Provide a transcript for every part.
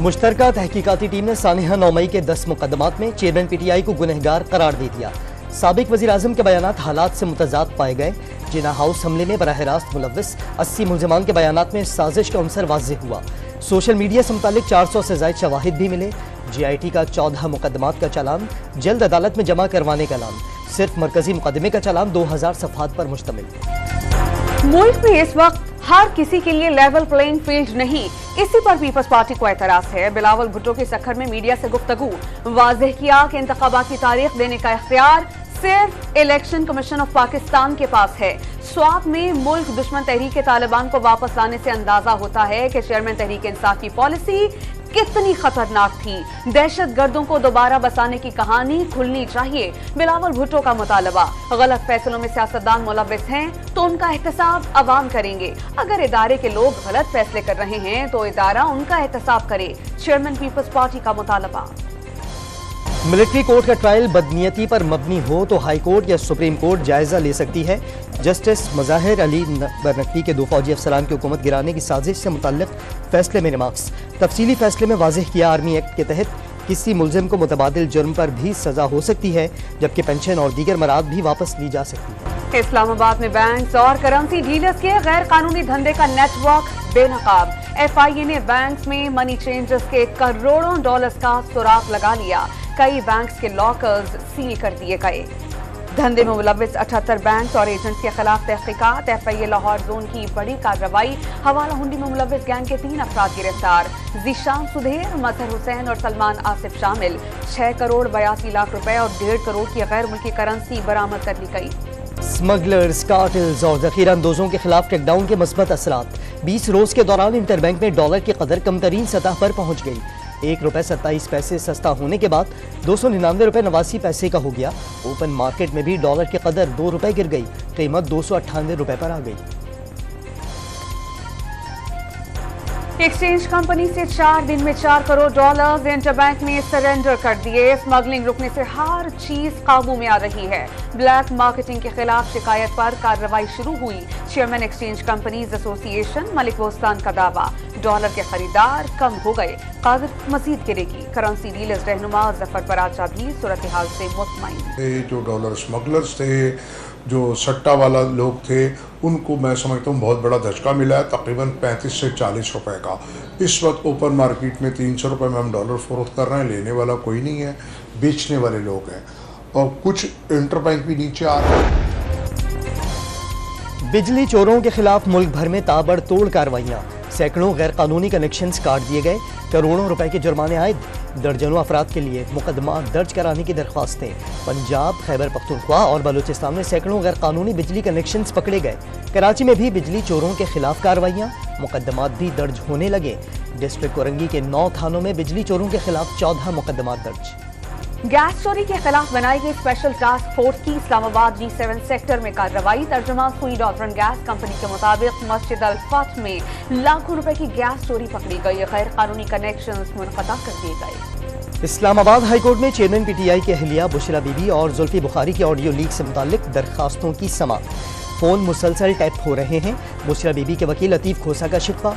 मुश्तरका तहकीकाती team ने सानिहा 9 मई के 10 मुकदमात में चेयरमैन पीटीआई को गुनहगार करार दे दिया। साबिक वज़ीर आज़म के बयानात हालात से मुतज़ाद पाए गए। जिना हाउस हमले में बराह रास्त मुलव्विस 80 मुल्ज़िमान के बयानात में साजिश का अंसर वाज़ेह हुआ। सोशल मीडिया से मुतालिक 400 से ज़ायद शवाहिद भी मिले। JIT का 14 मुकदमात का चालान जल्द अदालत में जमा करवाने का ऐलान। सिर्फ मरकजी मुकदमे का चालान 2000 सफ़हात पर मुश्तमिल। मुल्क में इस वक्त हर किसी के लिए लेवल प्लेइंग फील्ड नहीं, इसी पर पीपल्स पार्टी को एतराज है। बिलावल भुट्टो के सखर में मीडिया से गुफ्तगू, वाज़ेह किया कि इंतखाबात की तारीख देने का इख्तियार सिर्फ इलेक्शन कमीशन ऑफ पाकिस्तान के पास है। स्वात में मुल्क दुश्मन तहरीक तालिबान को वापस लाने से अंदाजा होता है कि चेयरमैन तहरीक इंसाफ की पॉलिसी कितनी खतरनाक थी। दहशत गर्दों को दोबारा बसाने की कहानी खुलनी चाहिए। बिलावल भुट्टो का मुतालबा, गलत फैसलों में सियासतदान मुलव्विस हैं तो उनका एहतसाब अवाम करेंगे। अगर इदारे के लोग गलत फैसले कर रहे हैं तो इदारा उनका एहतसाब करे। चेयरमैन पीपल्स पार्टी का मुतालबा। मिलिट्री कोर्ट का ट्रायल बदनीयती पर मबनी हो तो हाई कोर्ट या सुप्रीम कोर्ट जायजा ले सकती है। जस्टिस मज़ाहिर अली बरनकवी के 2 फौजी अफसरान की हुकूमत गिराने की साजिश से मुतल्लिक फैसले में रिमार्क्स। तफसीली फैसले में वाज़ेह किया आर्मी एक्ट के तहत किसी मुल्ज़िम को मुतबादिल जुर्म पर भी सजा हो सकती है, जबकि पेंशन और दीगर मराद भी वापस ली जा सकती है। इस्लामाबाद में बैंक्स और करेंसी डीलर्स के गैर कानूनी धंधे का नेटवर्क बेनकाब। FIA ने बैंक्स में मनी चेंजर्स के करोड़ों डॉलर्स का सुराग लगा लिया। कई बैंक्स के लॉकर्स सील कर दिए गए। धंधे में मुलव्विस 78 बैंक्स और एजेंट्स के खिलाफ तहकीकात। FIA लाहौर जोन की बड़ी कार्रवाई। हवाला हुंडी में मुलव्विस गैंग के 3 अफराद गिरफ्तार। ज़ीशान सुधेर, मजहर हुसैन और सलमान आसिफ शामिल। 6 करोड़ 82 लाख रुपए और 1.5 करोड़ की गैर मुल्की करेंसी बरामद कर ली गई। स्मगलर्स, कार्टेल्स और ज़ख़ीरा अंदोज़ों के खिलाफ क्रैकडाउन के मस्बत असरात। 20 रोज़ के दौरान इंटरबैंक में डॉलर की कदर कमतरीन सतह पर पहुँच गई। 1 रुपये 27 पैसे सस्ता होने के बाद 299 रुपये 89 पैसे का हो गया। ओपन मार्केट में भी डॉलर की कदर 2 रुपये गिर गई। कीमत 298 रुपये पर आ गई। एक्सचेंज कंपनी से 4 दिन में 4 करोड़ डॉलर्स इंटरबैंक ने सरेंडर कर दिए। स्मगलिंग रुकने से हर चीज काबू में आ रही है। ब्लैक मार्केटिंग के खिलाफ शिकायत पर कार्रवाई शुरू हुई। Chairman exchange companies association Malik Bostan का दावा, डॉलर के खरीदार कम हो गए, क़दर मजीद गिरेगी। करेंसी डीलर्स रहनुमा जफर पराचा भी सूरत हाल से मुतमईन। जो डॉलर स्मगलर्स थे, जो सट्टा वाला लोग थे, उनको मैं समझता हूँ बहुत बड़ा धचका मिला है, तकरीबन 35 से 40 रुपए का। इस वक्त ओपन मार्केट में 300 रुपये में हम डॉलर फरोख्त कर रहे हैं। लेने वाला कोई नहीं है, बेचने वाले लोग हैं और कुछ इंटरबैंक भी नीचे आ रहे हैं। बिजली चोरों के खिलाफ मुल्क भर में ताबड़तोड़ कार्रवाइयाँ। सैकड़ों गैर कानूनी कनेक्शंस काट दिए गए। करोड़ों रुपए के जुर्माने आयद। दर्जनों अफराद के लिए मुकदमा दर्ज कराने की दरख्वास्तें। पंजाब, खैबर पख्तूनख्वा और बलूचिस्तान में सैकड़ों गैर कानूनी बिजली कनेक्शंस पकड़े गए। कराची में भी बिजली चोरों के खिलाफ कार्रवाइयाँ, मुकदमात भी दर्ज होने लगे। डिस्ट्रिक्ट कोरंगी के 9 थानों में बिजली चोरों के खिलाफ 14 मुकदमात दर्ज। गैस चोरी के खिलाफ बनाई गई स्पेशल टास्क फोर्स की इस्लामाबाद G7 सेक्टर में कार्रवाई। तर्जुमान स्वीड ऑर्डरन गैस कंपनी के मुताबिक मस्जिद अल फतह में लाखों रुपए की गैस चोरी पकड़ी गई। गैर कानूनी कनेक्शंस मुनक़ता कर दिए गए। इस्लामाबाद हाई कोर्ट में चेयरमैन PTI की अहलिया बुशरा बीबी और जुल्फी बुखारी की ऑडियो लीक से मुताल्लिक दरखास्तों की समाअत। फोन मुसलसल टैप हो रहे हैं। बुशरा बीबी के वकील लतीफ़ खोसा का शिकवा,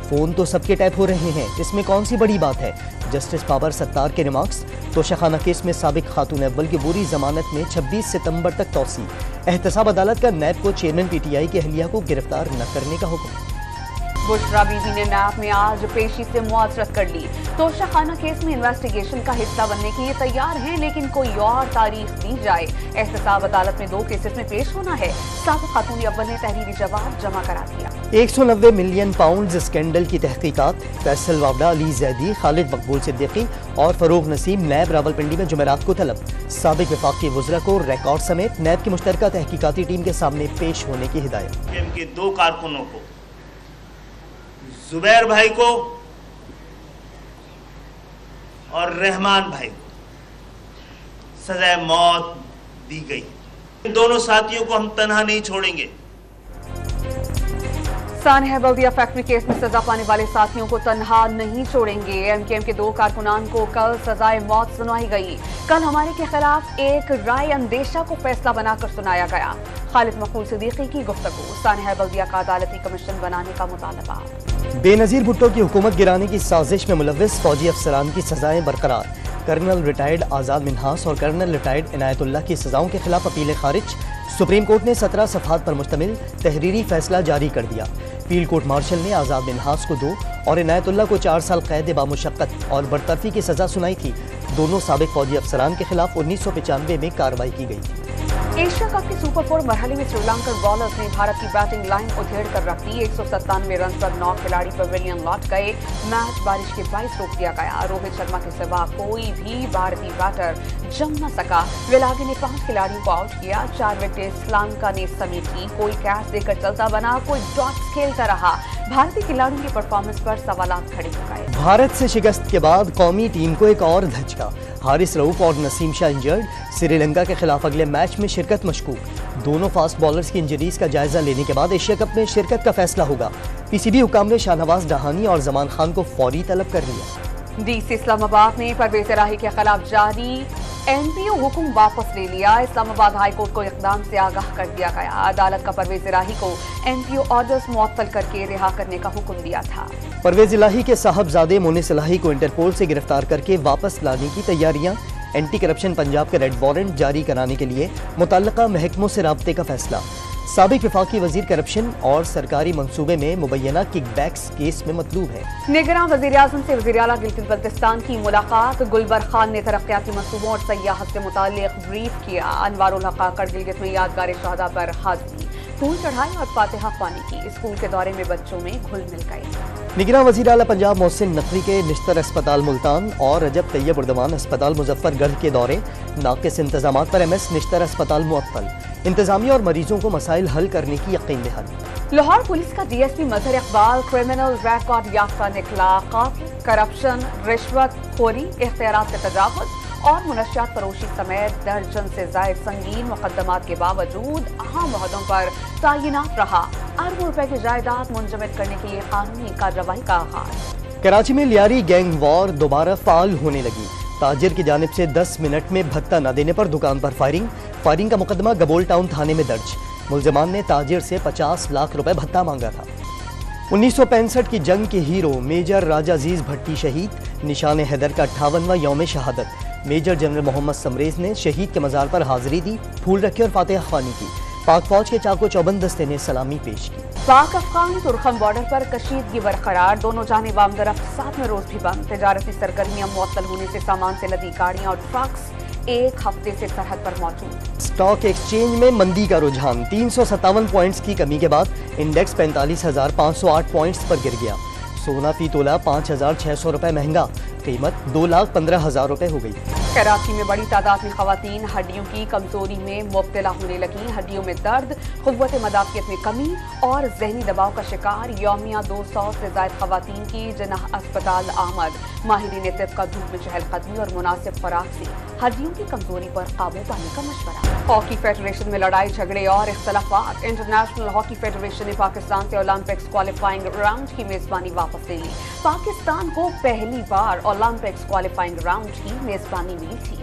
फोन तो सबके टैप हो रहे हैं, इसमें कौन सी बड़ी बात है। जस्टिस बाबर सत्तार के रिमार्क्स। तोशाखाना केस में साबिक खातून अव्वल की बुरी जमानत में 26 सितंबर तक तौसी। एहतसाब अदालत का नैब को चेयरमैन PTI की अहलिया को गिरफ्तार न करने का हुक्म। बुशरा बीबी ने नैब में आज पेशी से मुआज़रत कर ली। तोशाखाना केस में इन्वेस्टिगेशन का हिस्सा बनने के लिए तैयार हैं, लेकिन कोई और तारीख दी जाए। एहतसाब अदालत में 2 केसेस में पेश होना है। साबिक खातून अव्वल ने तहरीरी जवाब जमा करा दिया। 190 मिलियन पाउंड स्कैंडल की तहकीकात। फैसल वावड़ा, अली जैदी, खालिद मकबूल सिद्दीकी और फरूग नसीम नैब रावलपिंडी में जुमेरात को तलब। साबिक वफाकी वज़रा को रिकॉर्ड समेत नैब की मुश्तरका तहकीकाती टीम के सामने पेश होने की हिदायत। के 2 कारकुनों को, जुबैर भाई को और रहमान भाई को सजाए मौत दी गई। इन दोनों साथियों को हम तन्हा नहीं छोड़ेंगे। सानिया बल्दिया फैक्ट्री केस में सजा पाने वाले साथियों को तन्हा नहीं छोड़ेंगे। MKM के 2 कारकुनान को कल सजाए मौत सुनाई गई। कल हमारे के खिलाफ एक राय अंदेशा को फैसला बनाकर सुनाया गया। खालिद मकबूल सिद्दीकी की गुफ्तगू। सानिया बल्दिया का अदालती कमीशन बनाने का मुतालबा। بے نظیر بھٹو کی حکومت گرانے کی سازش میں ملوث فوجی افسران کی سزائیں برقرار، کرنل ریٹائرڈ آزاد منہاس اور کرنل ریٹائرڈ عنایت اللہ کی سزاؤں کے خلاف اپیلیں خارج، سپریم کورٹ نے 17 صفحات پر مشتمل تحریری فیصلہ جاری کر دیا۔ فیلڈ کورٹ مارشل نے آزاد منہاس کو 2 اور عنایت اللہ کو 4 سال قید بامشقت اور برطرفی کی سزا سنائی تھی۔ دونوں سابق فوجی افسران کے خلاف 1995 میں کارروائی کی گئی تھی۔ ایشیا کپ کے سپر 4 مرحلے میں سری لنکن بالرز نے بھارت کی بیٹنگ لائن ادھیڑ کر رکھ دی۔ 197 رنز پر 9 کھلاڑی پویلین لوٹ گئے۔ میچ بارش کے باعث روک دیا گیا۔ روہت شرما کے سوا کوئی بھی بھارتی بیٹر جم نہ سکا۔ ولاگے نے 5 کھلاڑیوں کو آؤٹ کیا، 4 وکٹیں سری لنکا نے سمیٹی۔ کوئی کیچ دے کر چلتا بنا، کوئی ڈاٹس کھیلتا رہا۔ بھارتی کھلاڑیوں کی پرفارمنس پر سوالات کھڑے ہو گئے۔ بھارت سے شکست کے بعد قومی ٹیم کو ایک اور دھچکا، حارث رؤف اور نسیم شاہ انجرڈ، سری لنکا کے خلاف اگلے میچ میں شرکت مشکوک۔ دونوں فاسٹ بالرز کی انجریز کا جائزہ لینے کے بعد ایشیا کپ میں شرکت کا فیصلہ ہوگا۔ پی سی بی حکام نے شاہنواز ڈہانی اور زمان خان کو فوری طلب کر لیا۔ ڈی سی اسلام آباد نے پرویز الہی کے خلاف جاری این پی او حکم واپس لے لیا۔ اسلام آباد ہائی کورٹ کو اقدام سے آگاہ کر دیا گیا۔ عدالت کا پرویز الہی کو این پی او آرڈرز معطل کر کے رہا کرنے کا حکم دیا تھا۔ پرویز الہی کے صاحبزادے مونس الہی کو انٹرپول سے گرفتار کر کے واپس لانے کی تیاریاں، اینٹی کرپشن پنجاب کا ریڈ وارنٹ جاری کرانے کے لیے متعلقہ محکموں سے رابطے کا فیصلہ۔ سابق وفاقی وزیر کرپشن اور سرکاری منصوبے میں مبینہ کک بیکس کیس میں مطلوب ہے۔ نگراں وزیر اعظم سے وزیر اعلیٰ گلگت بلتستان کی ملاقات۔ گلبر خان نے ترقیاتی منصوبوں اور سیاحت سے متعلق بریف کیا۔ انوار الحق کاکڑ گلگت میں یادگار شہداء پر حاضری، پھول چڑھائے اور فاتحہ خوانی کی۔ اسکول کے دورے میں بچوں میں گھل مل گئے۔ نگراں وزیر اعلیٰ پنجاب محسن نقوی کے نشتر اسپتال ملتان اور رجب طیب اردوان اسپتال مظفر گڑھ کے دورے، ناقص انتظامات پر ایم ایس نشتر اسپتال معطل، انتظامیہ اور مریضوں کو مسائل حل کرنے کی یقین دہانی۔ لاہور پولیس کا ڈی ایس پی مظہر اقبال کرمنل ریکارڈ یافتہ نکلا۔ قتل، کرپشن، رشوت خوری، اختیارات سے تجاوز اور منشیات فروشی سمیت درجن سے زائد سنگین مقدمات کے باوجود اہم عہدوں پر تعینات رہا۔ اربوں روپے کی جائیداد منجمد کرنے کے لیے قانونی کارروائی کا آغاز۔ کراچی میں لیاری گینگ وار دوبارہ فعال ہونے لگی۔ تاجر کی جانب سے 10 منٹ میں بھتہ نہ دینے پر دکان پر فائرنگ کا مقدمہ گبول ٹاؤن تھانے میں درج۔ ملزمان نے تاجر سے 50 لاکھ روپے بھتہ مانگا تھا۔ 1965 کی جنگ کے ہیرو میجر راجہ عزیز بھٹی شہید، نشان حیدر کا 58واں یوم شہادت۔ میجر جنرل محمد سمریز نے شہید کے مزار پر حاضری دی، پھول رکھے اور فاتحہ خوانی کی۔ پاک فوج کے چاق و چوبند دستے نے سلامی پیش کی۔ پاک افغان ترکھم بارڈر پر کشیدگی برقرار، دونوں جانب آمدرفت 7 روز بھی بند۔ تجارتی سرگرمیاں معطل ہونے سے سامان سے لدی گاڑیاں اور ٹرکس ایک ہفتے سے سرحد پر موجود۔ اسٹاک ایکسچینج میں مندی کا رجحان، 357 پوائنٹس کی کمی کے بعد انڈیکس 45,508 پوائنٹس پر گر گیا۔ سونا فی تولہ 5,600 روپے مہنگا، قیمت 2,15,000 روپے ہو گئی۔ کراچی میں بڑی تعداد میں خواتین ہڈیوں کی کمزوری میں مبتلا ہونے لگیں۔ ہڈیوں میں درد، قوت مدافعت میں کمی اور ذہنی دباؤ کا شکار یومیہ 200 سے زائد خواتین کی جناح اسپتال آمد۔ ماہرین طب کا دھوپ میں چہل قدمی اور مناسب خوراک سے ہڈیوں کی کمزوری پر قابو پانے کا مشورہ۔ ہاکی فیڈریشن میں لڑائی جھگڑے اور اختلافات، انٹرنیشنل ہاکی فیڈریشن نے پاکستان سے اولمپکس کوالیفائنگ راؤنڈ کی میزبانی واپس لے لی۔ پاکستان کو پہلی بار اولمپکس کوالیفائنگ راؤنڈ کی میزبانی ملی تھی۔